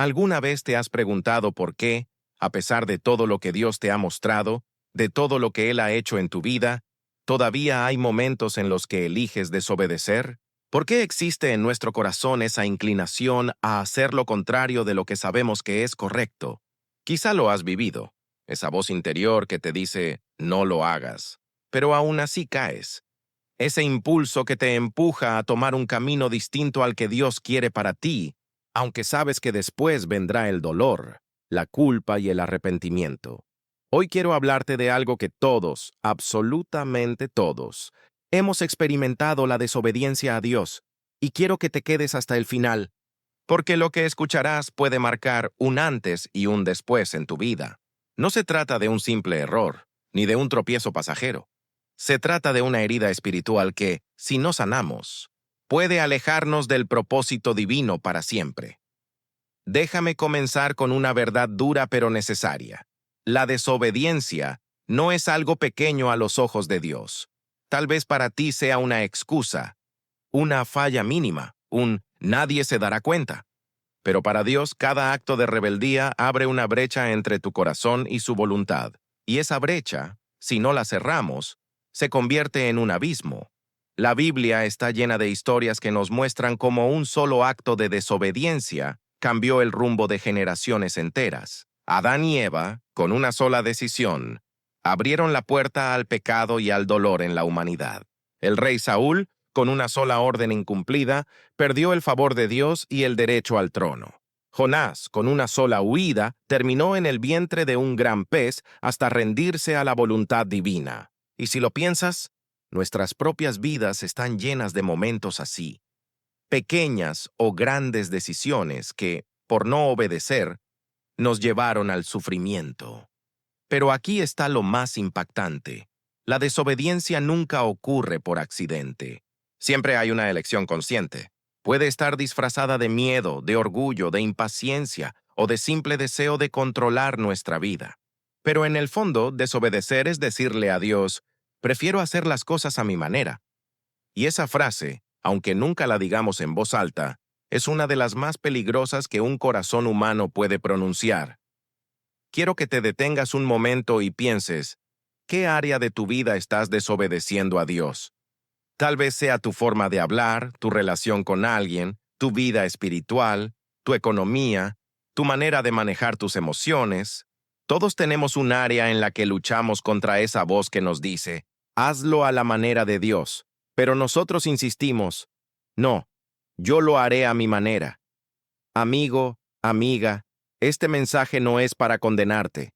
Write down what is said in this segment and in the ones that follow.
¿Alguna vez te has preguntado por qué, a pesar de todo lo que Dios te ha mostrado, de todo lo que Él ha hecho en tu vida, todavía hay momentos en los que eliges desobedecer? ¿Por qué existe en nuestro corazón esa inclinación a hacer lo contrario de lo que sabemos que es correcto? Quizá lo has vivido, esa voz interior que te dice, no lo hagas, pero aún así caes. Ese impulso que te empuja a tomar un camino distinto al que Dios quiere para ti, aunque sabes que después vendrá el dolor, la culpa y el arrepentimiento. Hoy quiero hablarte de algo que todos, absolutamente todos, hemos experimentado: la desobediencia a Dios, y quiero que te quedes hasta el final, porque lo que escucharás puede marcar un antes y un después en tu vida. No se trata de un simple error, ni de un tropiezo pasajero. Se trata de una herida espiritual que, si no sanamos, puede alejarnos del propósito divino para siempre. Déjame comenzar con una verdad dura pero necesaria. La desobediencia no es algo pequeño a los ojos de Dios. Tal vez para ti sea una excusa, una falla mínima, un nadie se dará cuenta. Pero para Dios, cada acto de rebeldía abre una brecha entre tu corazón y su voluntad. Y esa brecha, si no la cerramos, se convierte en un abismo. La Biblia está llena de historias que nos muestran cómo un solo acto de desobediencia cambió el rumbo de generaciones enteras. Adán y Eva, con una sola decisión, abrieron la puerta al pecado y al dolor en la humanidad. El rey Saúl, con una sola orden incumplida, perdió el favor de Dios y el derecho al trono. Jonás, con una sola huida, terminó en el vientre de un gran pez hasta rendirse a la voluntad divina. Y si lo piensas, nuestras propias vidas están llenas de momentos así. Pequeñas o grandes decisiones que, por no obedecer, nos llevaron al sufrimiento. Pero aquí está lo más impactante. La desobediencia nunca ocurre por accidente. Siempre hay una elección consciente. Puede estar disfrazada de miedo, de orgullo, de impaciencia o de simple deseo de controlar nuestra vida. Pero en el fondo, desobedecer es decirle a Dios, prefiero hacer las cosas a mi manera. Y esa frase, aunque nunca la digamos en voz alta, es una de las más peligrosas que un corazón humano puede pronunciar. Quiero que te detengas un momento y pienses, ¿qué área de tu vida estás desobedeciendo a Dios? Tal vez sea tu forma de hablar, tu relación con alguien, tu vida espiritual, tu economía, tu manera de manejar tus emociones. Todos tenemos un área en la que luchamos contra esa voz que nos dice, hazlo a la manera de Dios. Pero nosotros insistimos, no, yo lo haré a mi manera. Amigo, amiga, este mensaje no es para condenarte.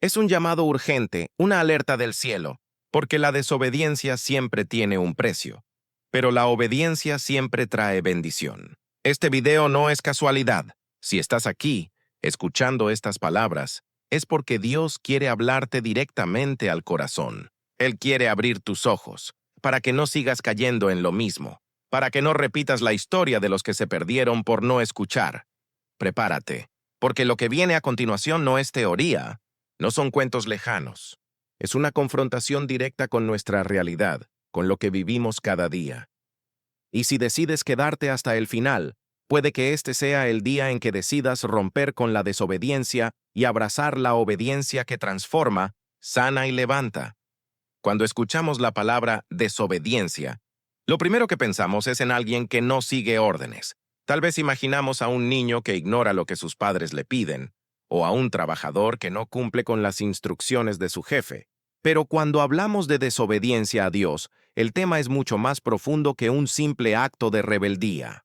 Es un llamado urgente, una alerta del cielo, porque la desobediencia siempre tiene un precio, pero la obediencia siempre trae bendición. Este video no es casualidad. Si estás aquí, escuchando estas palabras, es porque Dios quiere hablarte directamente al corazón. Él quiere abrir tus ojos, para que no sigas cayendo en lo mismo, para que no repitas la historia de los que se perdieron por no escuchar. Prepárate, porque lo que viene a continuación no es teoría, no son cuentos lejanos. Es una confrontación directa con nuestra realidad, con lo que vivimos cada día. Y si decides quedarte hasta el final, puede que este sea el día en que decidas romper con la desobediencia y abrazar la obediencia que transforma, sana y levanta. Cuando escuchamos la palabra desobediencia, lo primero que pensamos es en alguien que no sigue órdenes. Tal vez imaginamos a un niño que ignora lo que sus padres le piden, o a un trabajador que no cumple con las instrucciones de su jefe. Pero cuando hablamos de desobediencia a Dios, el tema es mucho más profundo que un simple acto de rebeldía.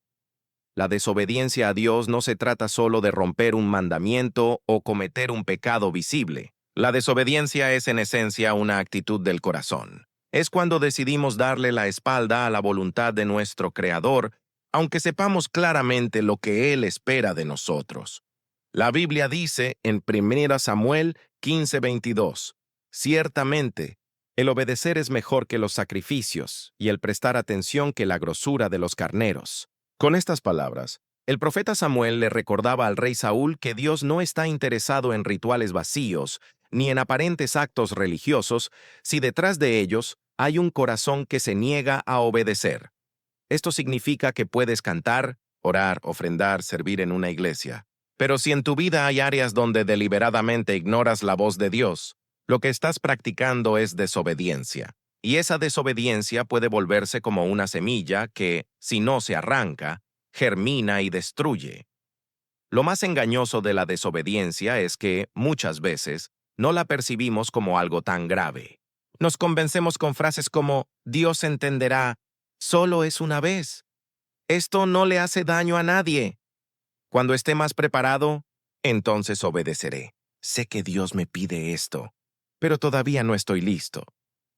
La desobediencia a Dios no se trata solo de romper un mandamiento o cometer un pecado visible. La desobediencia es en esencia una actitud del corazón. Es cuando decidimos darle la espalda a la voluntad de nuestro Creador, aunque sepamos claramente lo que Él espera de nosotros. La Biblia dice en 1 Samuel 15:22, ciertamente, el obedecer es mejor que los sacrificios y el prestar atención que la grosura de los carneros. Con estas palabras, el profeta Samuel le recordaba al rey Saúl que Dios no está interesado en rituales vacíos ni en aparentes actos religiosos si detrás de ellos hay un corazón que se niega a obedecer. Esto significa que puedes cantar, orar, ofrendar, servir en una iglesia, Pero si en tu vida hay áreas donde deliberadamente ignoras la voz de Dios, lo que estás practicando es desobediencia. Y esa desobediencia puede volverse como una semilla que, si no se arranca, germina y destruye. Lo más engañoso de la desobediencia es que, muchas veces, no la percibimos como algo tan grave. Nos convencemos con frases como, Dios entenderá, solo es una vez. Esto no le hace daño a nadie. Cuando esté más preparado, entonces obedeceré. Sé que Dios me pide esto, pero todavía no estoy listo.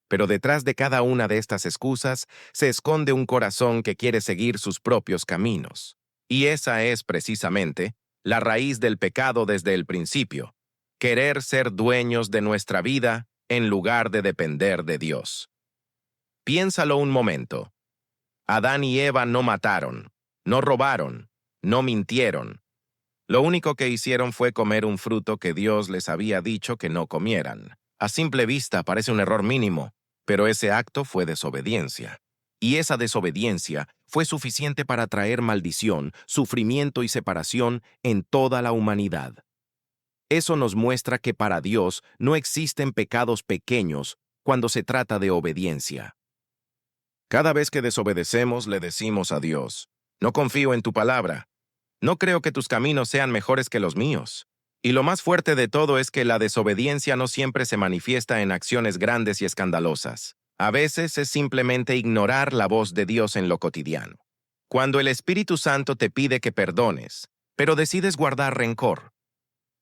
Pero detrás de cada una de estas excusas se esconde un corazón que quiere seguir sus propios caminos. Y esa es, precisamente, la raíz del pecado desde el principio: querer ser dueños de nuestra vida en lugar de depender de Dios. Piénsalo un momento. Adán y Eva no mataron, no robaron, no mintieron. Lo único que hicieron fue comer un fruto que Dios les había dicho que no comieran. A simple vista parece un error mínimo, pero ese acto fue desobediencia. Y esa desobediencia fue suficiente para traer maldición, sufrimiento y separación en toda la humanidad. Eso nos muestra que para Dios no existen pecados pequeños cuando se trata de obediencia. Cada vez que desobedecemos, le decimos a Dios, no confío en tu palabra. No creo que tus caminos sean mejores que los míos. Y lo más fuerte de todo es que la desobediencia no siempre se manifiesta en acciones grandes y escandalosas. A veces es simplemente ignorar la voz de Dios en lo cotidiano. Cuando el Espíritu Santo te pide que perdones, pero decides guardar rencor.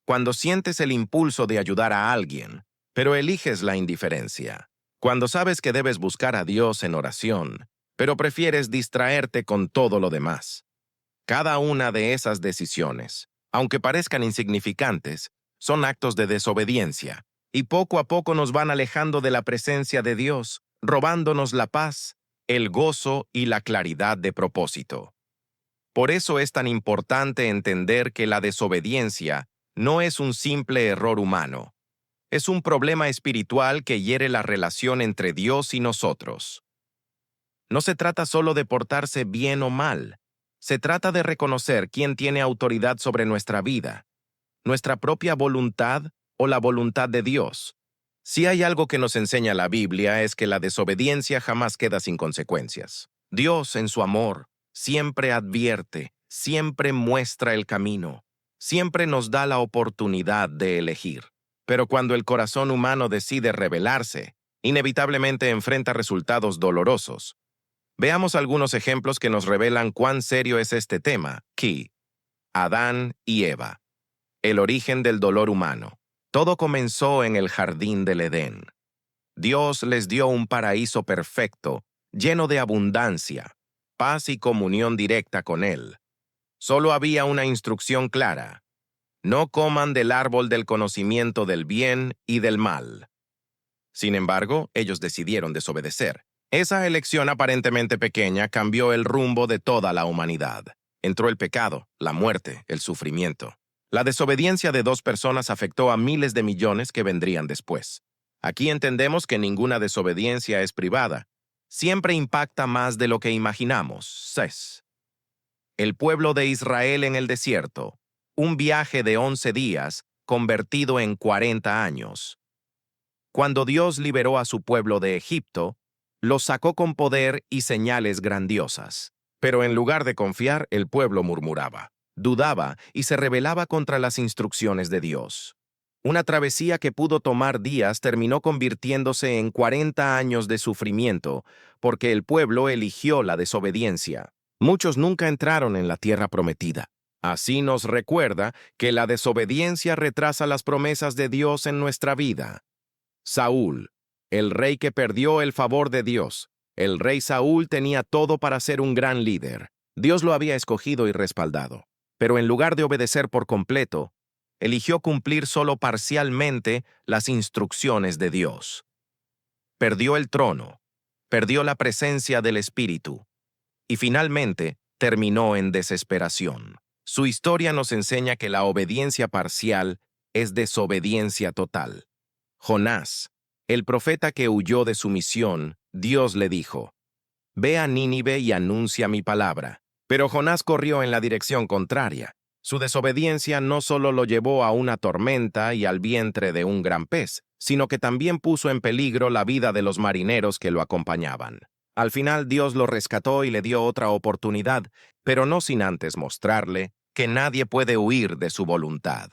Cuando sientes el impulso de ayudar a alguien, pero eliges la indiferencia. Cuando sabes que debes buscar a Dios en oración, pero prefieres distraerte con todo lo demás. Cada una de esas decisiones, aunque parezcan insignificantes, son actos de desobediencia, y poco a poco nos van alejando de la presencia de Dios, robándonos la paz, el gozo y la claridad de propósito. Por eso es tan importante entender que la desobediencia no es un simple error humano, es un problema espiritual que hiere la relación entre Dios y nosotros. No se trata solo de portarse bien o mal. Se trata de reconocer quién tiene autoridad sobre nuestra vida, nuestra propia voluntad o la voluntad de Dios. Si hay algo que nos enseña la Biblia es que la desobediencia jamás queda sin consecuencias. Dios, en su amor, siempre advierte, siempre muestra el camino, siempre nos da la oportunidad de elegir. Pero cuando el corazón humano decide rebelarse, inevitablemente enfrenta resultados dolorosos. Veamos algunos ejemplos que nos revelan cuán serio es este tema. Adán y Eva. El origen del dolor humano. Todo comenzó en el jardín del Edén. Dios les dio un paraíso perfecto, lleno de abundancia, paz y comunión directa con Él. Solo había una instrucción clara: no coman del árbol del conocimiento del bien y del mal. Sin embargo, ellos decidieron desobedecer. Esa elección aparentemente pequeña cambió el rumbo de toda la humanidad. Entró el pecado, la muerte, el sufrimiento. La desobediencia de dos personas afectó a miles de millones que vendrían después. Aquí entendemos que ninguna desobediencia es privada. Siempre impacta más de lo que imaginamos. El pueblo de Israel en el desierto. Un viaje de 11 días convertido en 40 años. Cuando Dios liberó a su pueblo de Egipto, los sacó con poder y señales grandiosas. Pero en lugar de confiar, el pueblo murmuraba, dudaba y se rebelaba contra las instrucciones de Dios. Una travesía que pudo tomar días terminó convirtiéndose en 40 años de sufrimiento, porque el pueblo eligió la desobediencia. Muchos nunca entraron en la tierra prometida. Así nos recuerda que la desobediencia retrasa las promesas de Dios en nuestra vida. Saúl, el rey que perdió el favor de Dios. El rey Saúl tenía todo para ser un gran líder. Dios lo había escogido y respaldado. Pero en lugar de obedecer por completo, eligió cumplir solo parcialmente las instrucciones de Dios. Perdió el trono, perdió la presencia del Espíritu y finalmente terminó en desesperación. Su historia nos enseña que la obediencia parcial es desobediencia total. Jonás, el profeta que huyó de su misión, Dios le dijo: «Ve a Nínive y anuncia mi palabra». Pero Jonás corrió en la dirección contraria. Su desobediencia no solo lo llevó a una tormenta y al vientre de un gran pez, sino que también puso en peligro la vida de los marineros que lo acompañaban. Al final Dios lo rescató y le dio otra oportunidad, pero no sin antes mostrarle que nadie puede huir de su voluntad.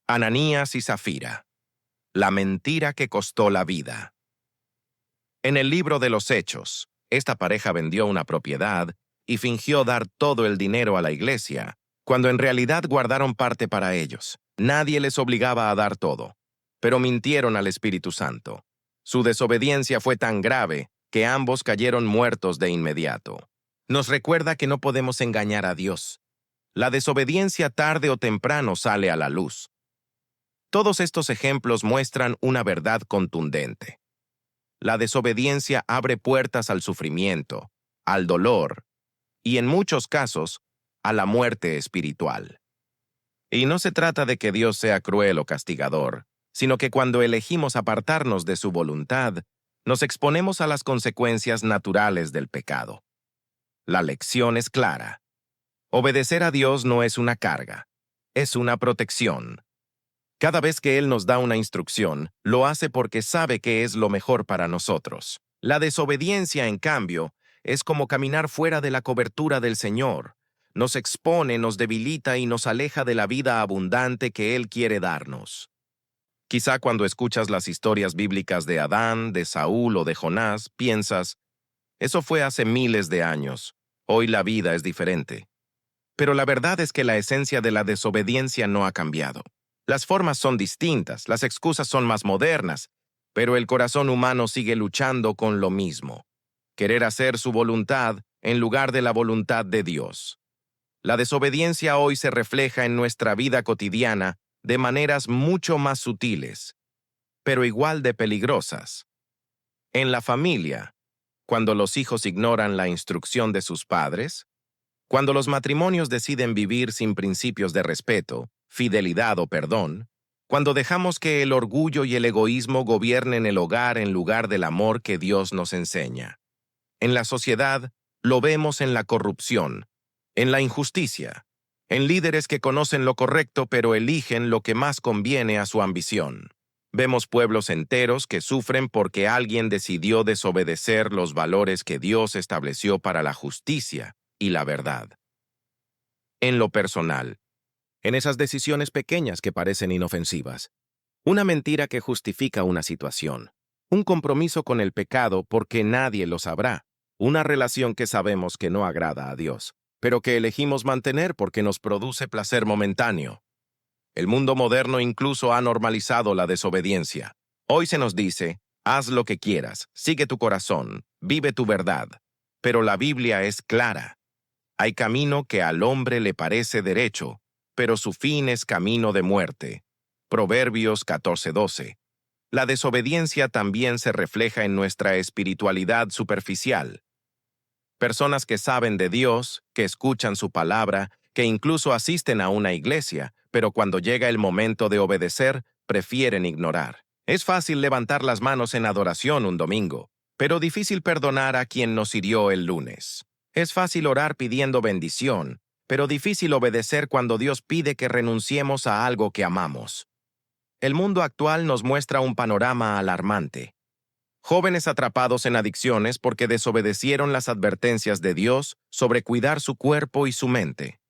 Ananías y Zafira. La mentira que costó la vida. En el libro de los Hechos, esta pareja vendió una propiedad y fingió dar todo el dinero a la iglesia, cuando en realidad guardaron parte para ellos. Nadie les obligaba a dar todo, pero mintieron al Espíritu Santo. Su desobediencia fue tan grave que ambos cayeron muertos de inmediato. Nos recuerda que no podemos engañar a Dios. La desobediencia tarde o temprano sale a la luz. Todos estos ejemplos muestran una verdad contundente. La desobediencia abre puertas al sufrimiento, al dolor y, en muchos casos, a la muerte espiritual. Y no se trata de que Dios sea cruel o castigador, sino que cuando elegimos apartarnos de su voluntad, nos exponemos a las consecuencias naturales del pecado. La lección es clara. Obedecer a Dios no es una carga, es una protección. Cada vez que Él nos da una instrucción, lo hace porque sabe que es lo mejor para nosotros. La desobediencia, en cambio, es como caminar fuera de la cobertura del Señor. Nos expone, nos debilita y nos aleja de la vida abundante que Él quiere darnos. Quizá cuando escuchas las historias bíblicas de Adán, de Saúl o de Jonás, piensas, eso fue hace miles de años, hoy la vida es diferente. Pero la verdad es que la esencia de la desobediencia no ha cambiado. Las formas son distintas, las excusas son más modernas, pero el corazón humano sigue luchando con lo mismo: querer hacer su voluntad en lugar de la voluntad de Dios. La desobediencia hoy se refleja en nuestra vida cotidiana de maneras mucho más sutiles, pero igual de peligrosas. En la familia, cuando los hijos ignoran la instrucción de sus padres, cuando los matrimonios deciden vivir sin principios de respeto, fidelidad o perdón, cuando dejamos que el orgullo y el egoísmo gobiernen el hogar en lugar del amor que Dios nos enseña. En la sociedad, lo vemos en la corrupción, en la injusticia, en líderes que conocen lo correcto pero eligen lo que más conviene a su ambición. Vemos pueblos enteros que sufren porque alguien decidió desobedecer los valores que Dios estableció para la justicia y la verdad. En lo personal, en esas decisiones pequeñas que parecen inofensivas, una mentira que justifica una situación, un compromiso con el pecado porque nadie lo sabrá, una relación que sabemos que no agrada a Dios, pero que elegimos mantener porque nos produce placer momentáneo. El mundo moderno incluso ha normalizado la desobediencia. Hoy se nos dice, haz lo que quieras, sigue tu corazón, vive tu verdad. Pero la Biblia es clara. Hay camino que al hombre le parece derecho, pero su fin es camino de muerte. Proverbios 14:12. La desobediencia también se refleja en nuestra espiritualidad superficial. Personas que saben de Dios, que escuchan su palabra, que incluso asisten a una iglesia, pero cuando llega el momento de obedecer, prefieren ignorar. Es fácil levantar las manos en adoración un domingo, pero difícil perdonar a quien nos hirió el lunes. Es fácil orar pidiendo bendición, pero difícil obedecer cuando Dios pide que renunciemos a algo que amamos. El mundo actual nos muestra un panorama alarmante. Jóvenes atrapados en adicciones porque desobedecieron las advertencias de Dios sobre cuidar su cuerpo y su mente.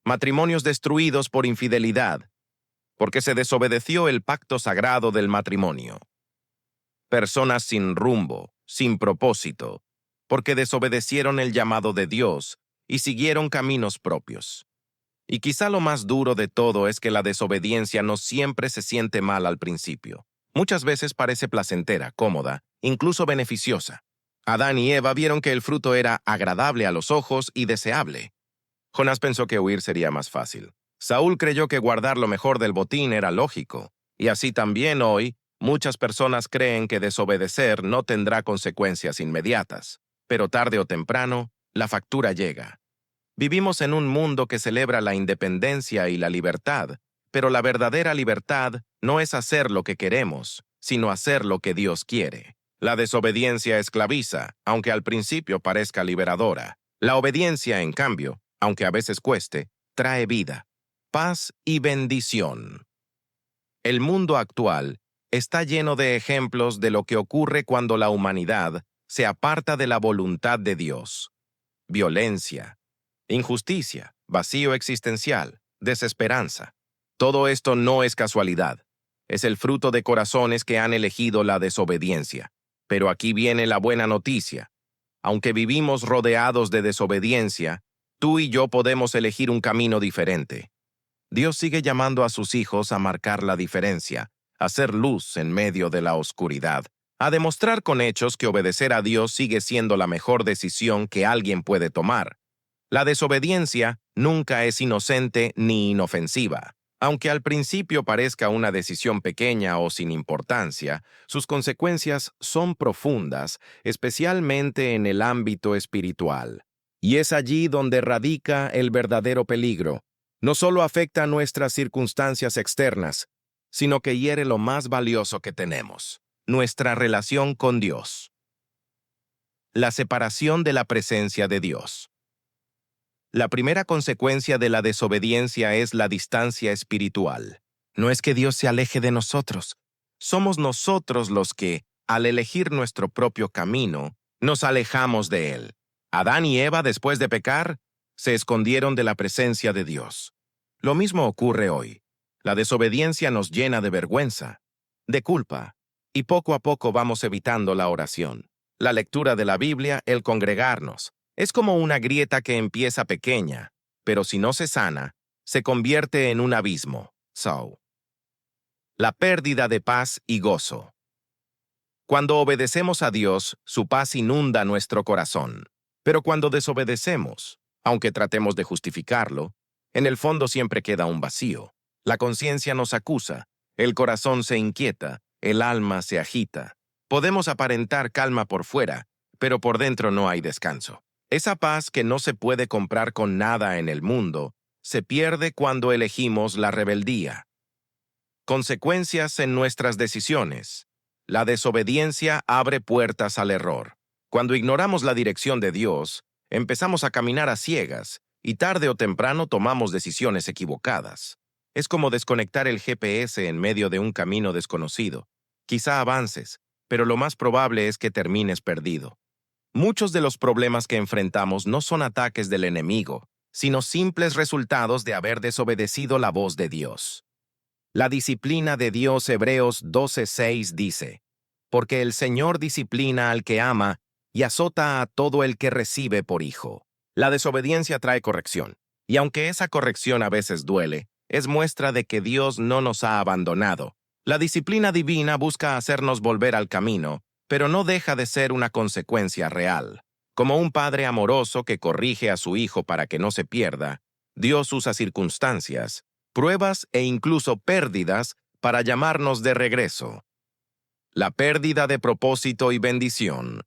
Matrimonios destruidos por infidelidad, porque se desobedeció el pacto sagrado del matrimonio. Personas sin rumbo, sin propósito, porque desobedecieron el llamado de Dios y siguieron caminos propios. Y quizá lo más duro de todo es que la desobediencia no siempre se siente mal al principio. Muchas veces parece placentera, cómoda, incluso beneficiosa. Adán y Eva vieron que el fruto era agradable a los ojos y deseable. Jonás pensó que huir sería más fácil. Saúl creyó que guardar lo mejor del botín era lógico. Y así también hoy, muchas personas creen que desobedecer no tendrá consecuencias inmediatas. Pero tarde o temprano, la factura llega. Vivimos en un mundo que celebra la independencia y la libertad, pero la verdadera libertad no es hacer lo que queremos, sino hacer lo que Dios quiere. La desobediencia esclaviza, aunque al principio parezca liberadora. La obediencia, en cambio, aunque a veces cueste, trae vida, paz y bendición. El mundo actual está lleno de ejemplos de lo que ocurre cuando la humanidad se aparta de la voluntad de Dios. Violencia, injusticia, vacío existencial, desesperanza. Todo esto no es casualidad. Es el fruto de corazones que han elegido la desobediencia. Pero aquí viene la buena noticia. Aunque vivimos rodeados de desobediencia, tú y yo podemos elegir un camino diferente. Dios sigue llamando a sus hijos a marcar la diferencia, a ser luz en medio de la oscuridad, a demostrar con hechos que obedecer a Dios sigue siendo la mejor decisión que alguien puede tomar. La desobediencia nunca es inocente ni inofensiva. Aunque al principio parezca una decisión pequeña o sin importancia, sus consecuencias son profundas, especialmente en el ámbito espiritual. Y es allí donde radica el verdadero peligro. No solo afecta nuestras circunstancias externas, sino que hiere lo más valioso que tenemos, nuestra relación con Dios. La separación de la presencia de Dios. La primera consecuencia de la desobediencia es la distancia espiritual. No es que Dios se aleje de nosotros. Somos nosotros los que, al elegir nuestro propio camino, nos alejamos de Él. Adán y Eva, después de pecar, se escondieron de la presencia de Dios. Lo mismo ocurre hoy. La desobediencia nos llena de vergüenza, de culpa, y poco a poco vamos evitando la oración, la lectura de la Biblia, el congregarnos. Es como una grieta que empieza pequeña, pero si no se sana, se convierte en un abismo. La pérdida de paz y gozo. Cuando obedecemos a Dios, su paz inunda nuestro corazón. Pero cuando desobedecemos, aunque tratemos de justificarlo, en el fondo siempre queda un vacío. La conciencia nos acusa, el corazón se inquieta, el alma se agita. Podemos aparentar calma por fuera, pero por dentro no hay descanso. Esa paz que no se puede comprar con nada en el mundo, se pierde cuando elegimos la rebeldía. Consecuencias en nuestras decisiones. La desobediencia abre puertas al error. Cuando ignoramos la dirección de Dios, empezamos a caminar a ciegas y tarde o temprano tomamos decisiones equivocadas. Es como desconectar el GPS en medio de un camino desconocido. Quizá avances, pero lo más probable es que termines perdido. Muchos de los problemas que enfrentamos no son ataques del enemigo, sino simples resultados de haber desobedecido la voz de Dios. La disciplina de Dios, Hebreos 12:6 dice, «Porque el Señor disciplina al que ama y azota a todo el que recibe por hijo». La desobediencia trae corrección, y aunque esa corrección a veces duele, es muestra de que Dios no nos ha abandonado. La disciplina divina busca hacernos volver al camino, pero no deja de ser una consecuencia real. Como un padre amoroso que corrige a su hijo para que no se pierda, Dios usa circunstancias, pruebas e incluso pérdidas para llamarnos de regreso. La pérdida de propósito y bendición.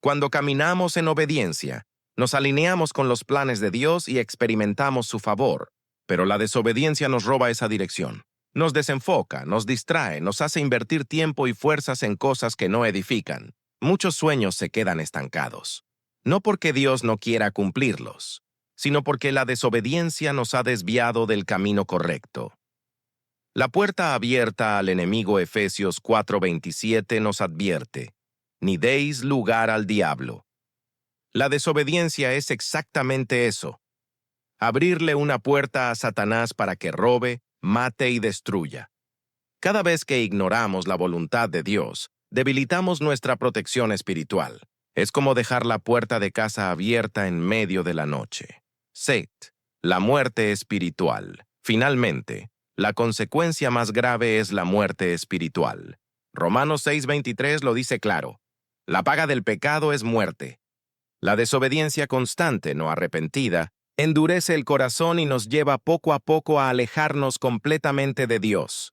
Cuando caminamos en obediencia, nos alineamos con los planes de Dios y experimentamos su favor, pero la desobediencia nos roba esa dirección. Nos desenfoca, nos distrae, nos hace invertir tiempo y fuerzas en cosas que no edifican. Muchos sueños se quedan estancados. No porque Dios no quiera cumplirlos, sino porque la desobediencia nos ha desviado del camino correcto. La puerta abierta al enemigo, Efesios 4:27, nos advierte: «Ni deis lugar al diablo». La desobediencia es exactamente eso: abrirle una puerta a Satanás para que robe, mate y destruya. Cada vez que ignoramos la voluntad de Dios, debilitamos nuestra protección espiritual. Es como dejar la puerta de casa abierta en medio de la noche. Set, la muerte espiritual. Finalmente, la consecuencia más grave es la muerte espiritual. Romanos 6:23 lo dice claro: «La paga del pecado es muerte». La desobediencia constante, no arrepentida, endurece el corazón y nos lleva poco a poco a alejarnos completamente de Dios.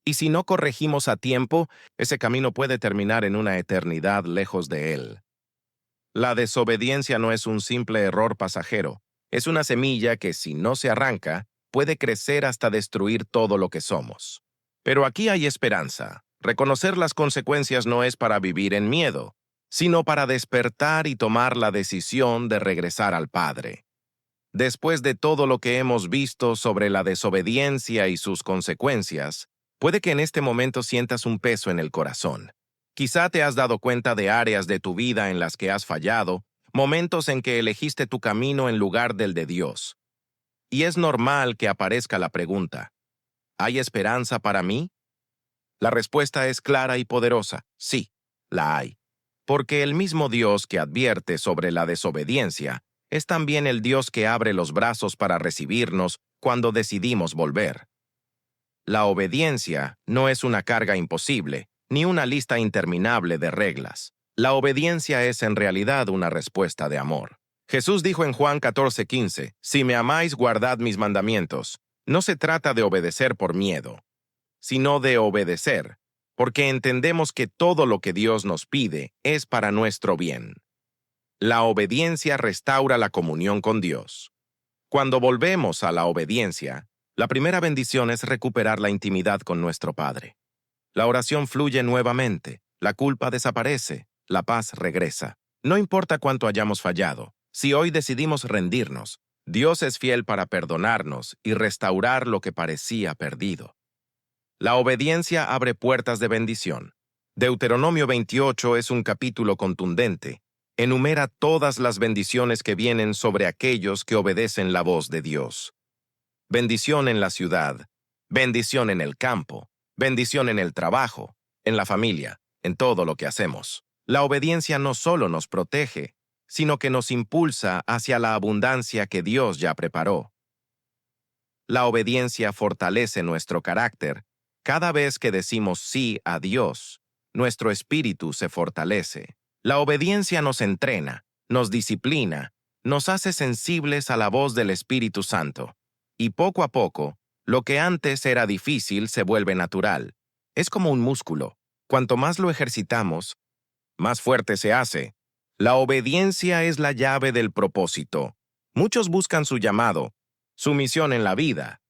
Y si no corregimos a tiempo, ese camino puede terminar en una eternidad lejos de Él. La desobediencia no es un simple error pasajero, es una semilla que, si no se arranca, puede crecer hasta destruir todo lo que somos. Pero aquí hay esperanza. Reconocer las consecuencias no es para vivir en miedo, sino para despertar y tomar la decisión de regresar al Padre. Después de todo lo que hemos visto sobre la desobediencia y sus consecuencias, puede que en este momento sientas un peso en el corazón. Quizá te has dado cuenta de áreas de tu vida en las que has fallado, momentos en que elegiste tu camino en lugar del de Dios. Y es normal que aparezca la pregunta, ¿hay esperanza para mí? La respuesta es clara y poderosa, sí, la hay. Porque el mismo Dios que advierte sobre la desobediencia es también el Dios que abre los brazos para recibirnos cuando decidimos volver. La obediencia no es una carga imposible, ni una lista interminable de reglas. La obediencia es en realidad una respuesta de amor. Jesús dijo en Juan 14:15, «Si me amáis, guardad mis mandamientos». No se trata de obedecer por miedo, sino de obedecer, porque entendemos que todo lo que Dios nos pide es para nuestro bien. La obediencia restaura la comunión con Dios. Cuando volvemos a la obediencia, la primera bendición es recuperar la intimidad con nuestro Padre. La oración fluye nuevamente, la culpa desaparece, la paz regresa. No importa cuánto hayamos fallado, si hoy decidimos rendirnos, Dios es fiel para perdonarnos y restaurar lo que parecía perdido. La obediencia abre puertas de bendición. Deuteronomio 28 es un capítulo contundente. Enumera todas las bendiciones que vienen sobre aquellos que obedecen la voz de Dios. Bendición en la ciudad, bendición en el campo, bendición en el trabajo, en la familia, en todo lo que hacemos. La obediencia no solo nos protege, sino que nos impulsa hacia la abundancia que Dios ya preparó. La obediencia fortalece nuestro carácter. Cada vez que decimos sí a Dios, nuestro espíritu se fortalece. La obediencia nos entrena, nos disciplina, nos hace sensibles a la voz del Espíritu Santo. Y poco a poco, lo que antes era difícil se vuelve natural. Es como un músculo. Cuanto más lo ejercitamos, más fuerte se hace. La obediencia es la llave del propósito. Muchos buscan su llamado, su misión en la vida,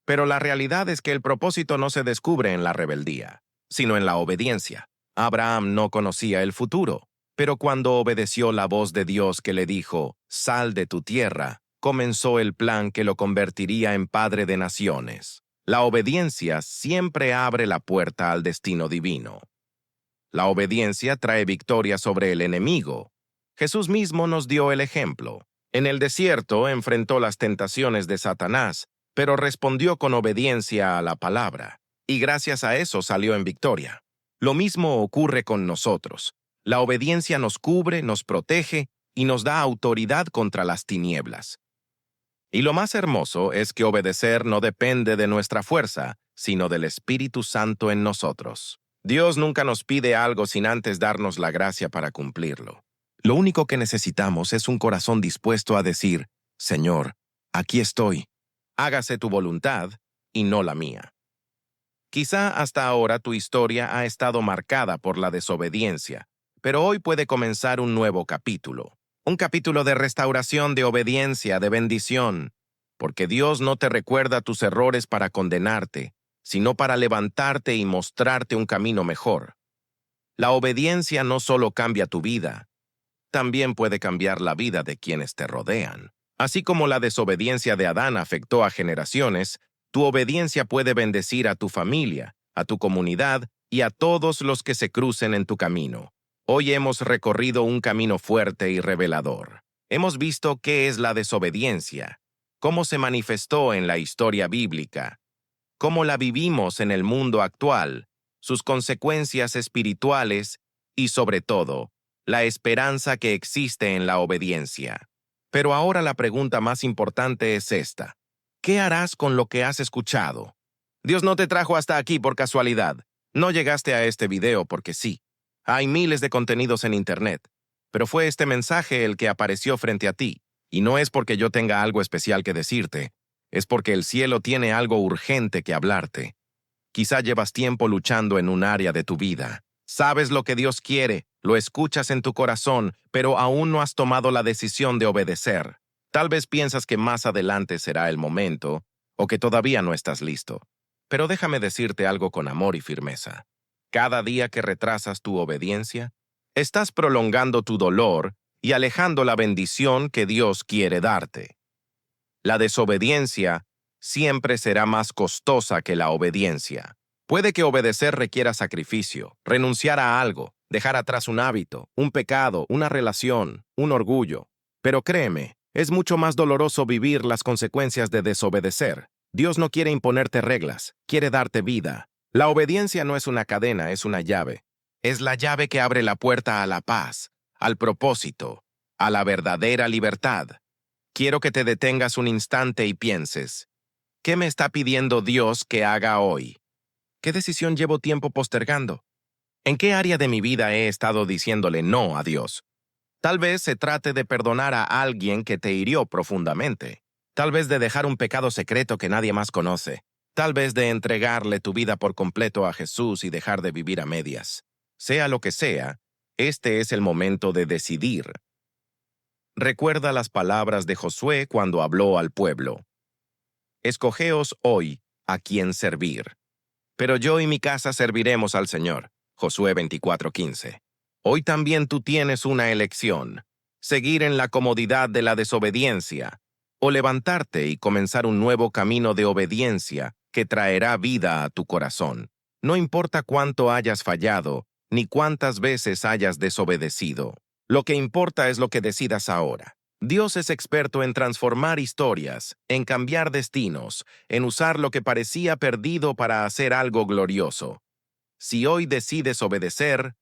pero la realidad es que el propósito no se descubre en la rebeldía, sino en la obediencia. Abraham no conocía el futuro, pero cuando obedeció la voz de Dios que le dijo, «Sal de tu tierra», comenzó el plan que lo convertiría en padre de naciones. La obediencia siempre abre la puerta al destino divino. La obediencia trae victoria sobre el enemigo. Jesús mismo nos dio el ejemplo. En el desierto enfrentó las tentaciones de Satanás, pero respondió con obediencia a la palabra, y gracias a eso salió en victoria. Lo mismo ocurre con nosotros. La obediencia nos cubre, nos protege y nos da autoridad contra las tinieblas. Y lo más hermoso es que obedecer no depende de nuestra fuerza, sino del Espíritu Santo en nosotros. Dios nunca nos pide algo sin antes darnos la gracia para cumplirlo. Lo único que necesitamos es un corazón dispuesto a decir, «Señor, aquí estoy. Hágase tu voluntad y no la mía». Quizá hasta ahora tu historia ha estado marcada por la desobediencia, pero hoy puede comenzar un nuevo capítulo. Un capítulo de restauración, de obediencia, de bendición, porque Dios no te recuerda tus errores para condenarte, sino para levantarte y mostrarte un camino mejor. La obediencia no solo cambia tu vida, también puede cambiar la vida de quienes te rodean. Así como la desobediencia de Adán afectó a generaciones, tu obediencia puede bendecir a tu familia, a tu comunidad y a todos los que se crucen en tu camino. Hoy hemos recorrido un camino fuerte y revelador. Hemos visto qué es la desobediencia, cómo se manifestó en la historia bíblica, cómo la vivimos en el mundo actual, sus consecuencias espirituales y, sobre todo, la esperanza que existe en la obediencia. Pero ahora la pregunta más importante es esta. ¿Qué harás con lo que has escuchado? Dios no te trajo hasta aquí por casualidad. No llegaste a este video porque sí. Hay miles de contenidos en Internet, pero fue este mensaje el que apareció frente a ti. Y no es porque yo tenga algo especial que decirte, es porque el cielo tiene algo urgente que hablarte. Quizá llevas tiempo luchando en un área de tu vida. Sabes lo que Dios quiere, lo escuchas en tu corazón, pero aún no has tomado la decisión de obedecer. Tal vez piensas que más adelante será el momento, o que todavía no estás listo. Pero déjame decirte algo con amor y firmeza. Cada día que retrasas tu obediencia, estás prolongando tu dolor y alejando la bendición que Dios quiere darte. La desobediencia siempre será más costosa que la obediencia. Puede que obedecer requiera sacrificio, renunciar a algo, dejar atrás un hábito, un pecado, una relación, un orgullo. Pero créeme, es mucho más doloroso vivir las consecuencias de desobedecer. Dios no quiere imponerte reglas, quiere darte vida. La obediencia no es una cadena, es una llave. Es la llave que abre la puerta a la paz, al propósito, a la verdadera libertad. Quiero que te detengas un instante y pienses, ¿qué me está pidiendo Dios que haga hoy? ¿Qué decisión llevo tiempo postergando? ¿En qué área de mi vida he estado diciéndole no a Dios? Tal vez se trate de perdonar a alguien que te hirió profundamente. Tal vez de dejar un pecado secreto que nadie más conoce. Tal vez de entregarle tu vida por completo a Jesús y dejar de vivir a medias. Sea lo que sea, este es el momento de decidir. Recuerda las palabras de Josué cuando habló al pueblo. Escogeos hoy a quién servir. Pero yo y mi casa serviremos al Señor. Josué 24:15. Hoy también tú tienes una elección: seguir en la comodidad de la desobediencia, o levantarte y comenzar un nuevo camino de obediencia que traerá vida a tu corazón. No importa cuánto hayas fallado, ni cuántas veces hayas desobedecido. Lo que importa es lo que decidas ahora. Dios es experto en transformar historias, en cambiar destinos, en usar lo que parecía perdido para hacer algo glorioso. Si hoy decides obedecer,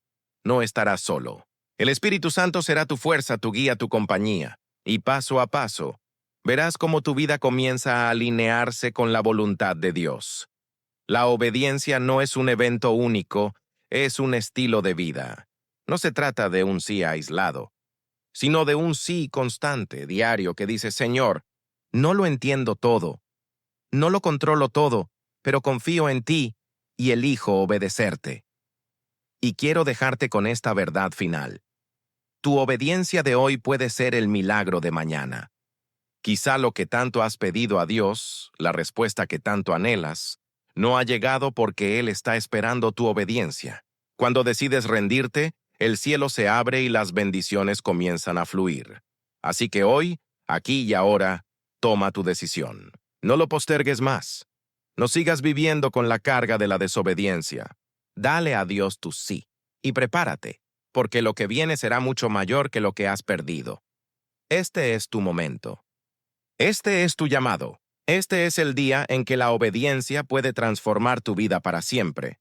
no estarás solo. El Espíritu Santo será tu fuerza, tu guía, tu compañía. Y paso a paso, verás cómo tu vida comienza a alinearse con la voluntad de Dios. La obediencia no es un evento único, es un estilo de vida. No se trata de un sí aislado, sino de un sí constante, diario, que dice: Señor, no lo entiendo todo, no lo controlo todo, pero confío en ti y elijo obedecerte. Y quiero dejarte con esta verdad final. Tu obediencia de hoy puede ser el milagro de mañana. Quizá lo que tanto has pedido a Dios, la respuesta que tanto anhelas, no ha llegado porque Él está esperando tu obediencia. Cuando decides rendirte, el cielo se abre y las bendiciones comienzan a fluir. Así que hoy, aquí y ahora, toma tu decisión. No lo postergues más. No sigas viviendo con la carga de la desobediencia. Dale a Dios tu sí y prepárate, porque lo que viene será mucho mayor que lo que has perdido. Este es tu momento. Este es tu llamado. Este es el día en que la obediencia puede transformar tu vida para siempre.